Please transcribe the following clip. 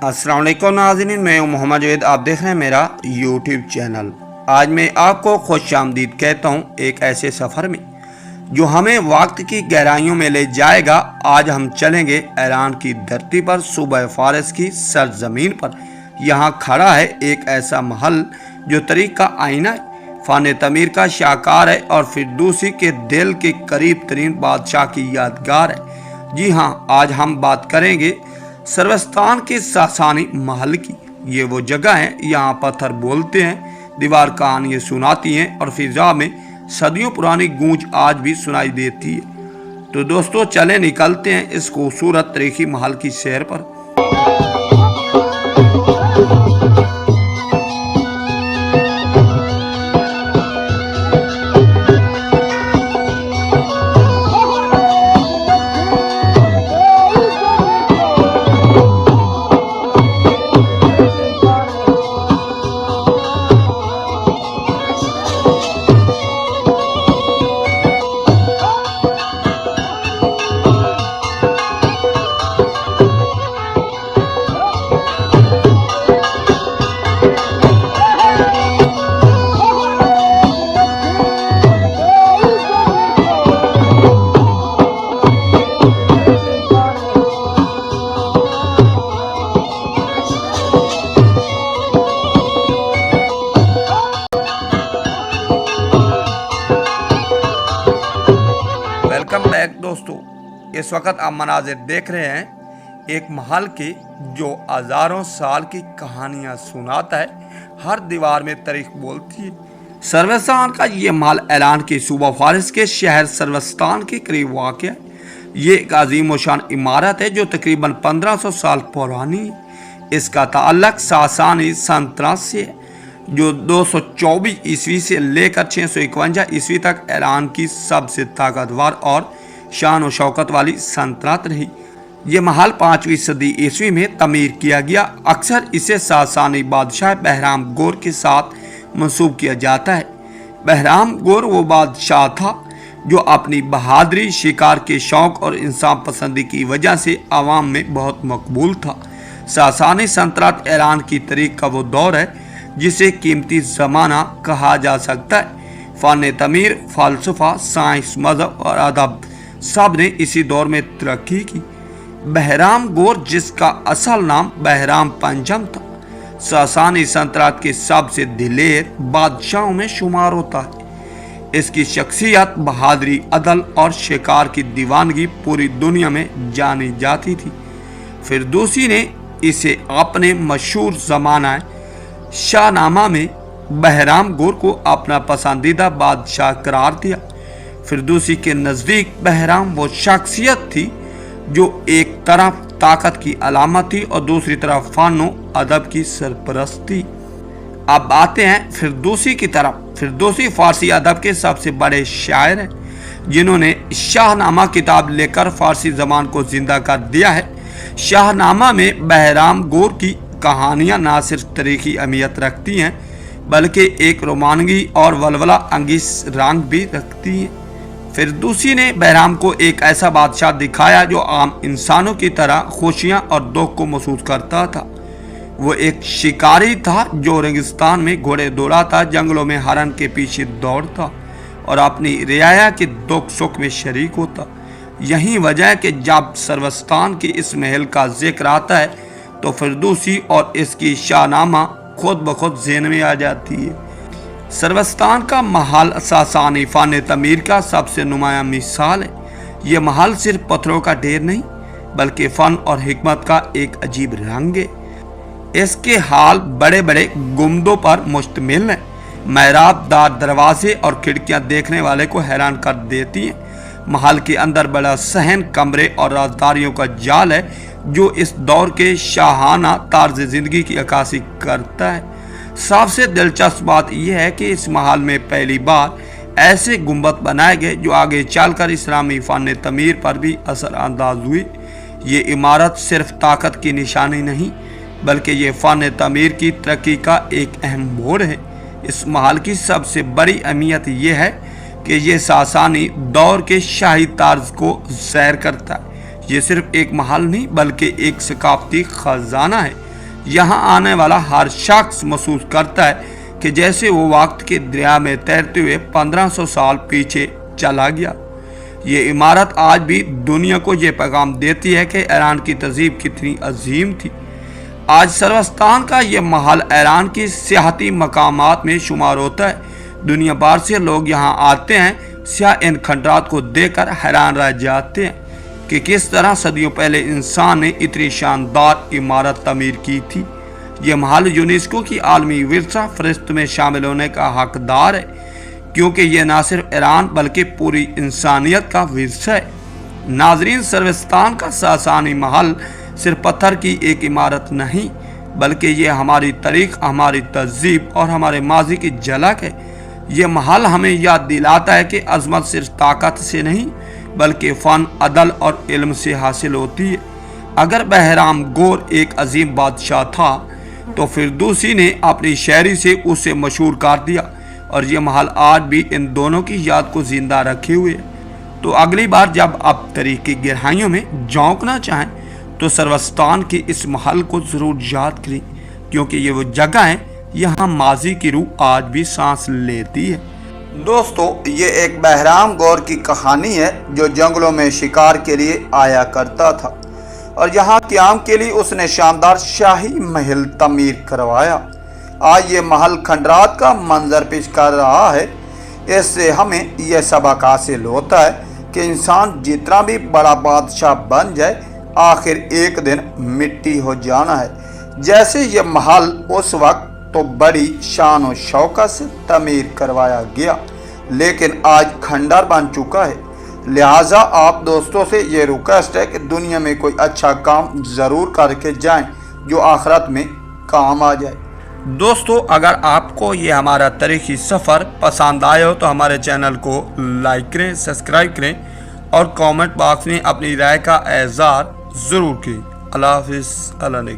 अस्सलाम वालेकुम नाज़रीन, मैं हूं मोहम्मद जवेद। आप देख रहे हैं मेरा यूट्यूब चैनल। आज मैं आपको खुशामदीद कहता हूं एक ऐसे सफ़र में जो हमें वक्त की गहराइयों में ले जाएगा। आज हम चलेंगे ईरान की धरती पर, सूबा फारिस की सरजमीन पर। यहाँ खड़ा है एक ऐसा महल जो तारीख का आईना है, फ़न तमीर का शाहकार है और फिरदौसी के दिल के करीब तरीन बादशाह की यादगार है। जी हाँ, आज हम बात करेंगे सर्वस्तान के सासानी महल की। ये वो जगह है, यहाँ पत्थर बोलते हैं, दीवार कहानियाँ सुनाती हैं और फिजा में सदियों पुरानी गूंज आज भी सुनाई देती है। तो दोस्तों, चले निकलते हैं इस खूबसूरत तारीखी महल की सैर पर। वेलकम बैक दोस्तों, इस वक्त आप मनाजिर देख रहे हैं एक महल के जो हजारों साल की कहानियां सुनाता है, हर दीवार में तारीख बोलती है। सर्वस्तान का ये महल ईरान के सूबा फारिस के शहर सर्वस्तान के करीब वाक़या है। ये एक अजीम शान इमारत है जो तकरीबन 1500 साल पुरानी है। इसका ताल्लुक सासानी सल्तनत से है जो 224 ईस्वी से लेकर 651 ईस्वी तक ईरान की सबसे ताकतवर और शान और शौकत वाली सल्तनत रही। ये महल 5वीं सदी ईस्वी में तमीर किया गया। अक्सर इसे सासानी बादशाह बहराम गोर के साथ मंसूब किया जाता है। बहराम गोर वो बादशाह था जो अपनी बहादुरी, शिकार के शौक और इंसान पसंदी की वजह से आवाम में बहुत मकबूल था। सासानी सल्तनत ईरान की तारीख का वो दौर है जिसे कीमती ज़माना कहा जा सकता है। फ़न तमीर, फ़लसफ़ा, साइंस, मज़हब और अदब सब ने इसी दौर में तरक्की की। बहराम गोर, जिसका असल नाम बहराम पंचम था, सासानी सल्तनत के सबसे दिलेर बादशाहों में शुमार होता है। इसकी शख्सियत, बहादुरी, अदल और शिकार की दीवानगी पूरी दुनिया में जानी जाती थी। फिरदौसी ने इसे अपने मशहूर ज़माना शाहनामा में बहराम गोर को अपना पसंदीदा बादशाह करार दिया। फिरदौसी के नज़दीक बहराम वो शख्सियत थी जो एक तरफ ताकत की अलामत थी और दूसरी तरफ फ़न और अदब की सरपरस्त थी। अब आते हैं फिरदौसी की तरफ। फिरदौसी फ़ारसी अदब के सबसे बड़े शायर हैं जिन्होंने शाहनामा किताब लेकर फ़ारसी ज़बान को जिंदा कर दिया है। शाहनामा में बहराम गोर की कहानियाँ न सिर्फ तारीखी अहमियत रखती हैं बल्कि एक रोमानगी और वलवला अंगीज रंग भी रखती हैं। फिरदौसी ने बहराम को एक ऐसा बादशाह दिखाया जो आम इंसानों की तरह खुशियाँ और दुख को महसूस करता था। वो एक शिकारी था जो रेगिस्तान में घोड़े दौड़ाता, जंगलों में हरन के पीछे दौड़ता और अपनी रियाया के दुख सुख में शरीक होता। यही वजह है कि जब सर्वस्तान के इस महल का जिक्र आता है तो फिरदौसी और इसकी शाहनामा खुद ब खुद ज़हन में आ जाती है। सर्वस्तान का महल सासानी फ़न तमीर का सबसे नुमाया मिसाल है। ये महल सिर्फ पत्थरों का ढेर नहीं बल्कि फ़न और हिकमत का एक अजीब रंग है। इसके हाल बड़े बड़े गुंबदों पर मुश्तमिल हैं। महराबदार दरवाजे और खिड़कियां देखने वाले को हैरान कर देती हैं। महल के अंदर बड़ा सहन, कमरे और राजदारियों का जाल है जो इस दौर के शाहाना तर्ज ज़िंदगी की अक्कासी करता है। सबसे दिलचस्प बात यह है कि इस महल में पहली बार ऐसे गुंबद बनाए गए जो आगे चलकर इस्लामी फ़न तमीर पर भी असर अंदाज हुए। ये इमारत सिर्फ ताकत की निशानी नहीं बल्कि ये फ़न तमीर की तरक्की का एक अहम मोड़ है। इस महल की सबसे बड़ी अहमियत यह है कि ये सासानी दौर के शाही तर्ज को सैर करता है। ये सिर्फ एक महल नहीं बल्कि एक सकाफती खजाना है यहाँ आने वाला हर शख्स महसूस करता है कि जैसे वो वक्त के दरिया में तैरते हुए 1500 साल पीछे चला गया। ये इमारत आज भी दुनिया को ये पैगाम देती है कि ईरान की तहजीब कितनी अजीम थी। आज सरवस्तान का ये महल ईरान की सियाहती मकामात में शुमार होता है। दुनिया भर से लोग यहाँ आते हैं, सियाह इन खंडरात को देखकर हैरान रह जाते हैं कि किस तरह सदियों पहले इंसान ने इतनी शानदार इमारत तमीर की थी। ये महल यूनेस्को की आलमी विरसा फहरिस्त में शामिल होने का हकदार है, क्योंकि ये न सिर्फ ईरान बल्कि पूरी इंसानियत का विरसा है। नाजरीन, सरवस्तान का सासानी महल सिर्फ पत्थर की एक इमारत नहीं, बल्कि ये हमारी तारीख, हमारी तहजीब और हमारे माजी की झलक है। ये महल हमें याद दिलाता है कि अजमत सिर्फ ताकत से नहीं बल्कि फ़न, अदल और इल्म से हासिल होती है। अगर बहराम गोर एक अजीम बादशाह था तो फिरदौसी ने अपनी शायरी से उसे मशहूर कर दिया, और ये महल आज भी इन दोनों की याद को जिंदा रखे हुए है। तो अगली बार जब आप तारीख की गहराइयों में झोंकना चाहें तो सरवस्तान के इस महल को ज़रूर याद करें, क्योंकि ये वो जगह है यहाँ माजी की रूह आज भी सांस लेती है। दोस्तों, ये एक बहराम गौर की कहानी है जो जंगलों में शिकार के लिए आया करता था, और यहाँ क़याम के लिए उसने शानदार शाही महल तमीर करवाया। आज ये महल खंडरात का मंजर पेश कर रहा है। इससे हमें यह सबक हासिल होता है कि इंसान जितना भी बड़ा बादशाह बन जाए, आखिर एक दिन मिट्टी हो जाना है। जैसे ये महल उस वक्त तो बड़ी शान और शौकत से तमीर करवाया गया, लेकिन आज खंडर बन चुका है। लिहाजा आप दोस्तों से ये रिक्वेस्ट है कि दुनिया में कोई अच्छा काम ज़रूर करके जाएं जो आखिरत में काम आ जाए। दोस्तों, अगर आपको ये हमारा तारीखी सफ़र पसंद आया हो तो हमारे चैनल को लाइक करें, सब्सक्राइब करें और कमेंट बॉक्स में अपनी राय का इज़हार ज़रूर करें। अल्लाह हाफ़िज़। अल्लाह ने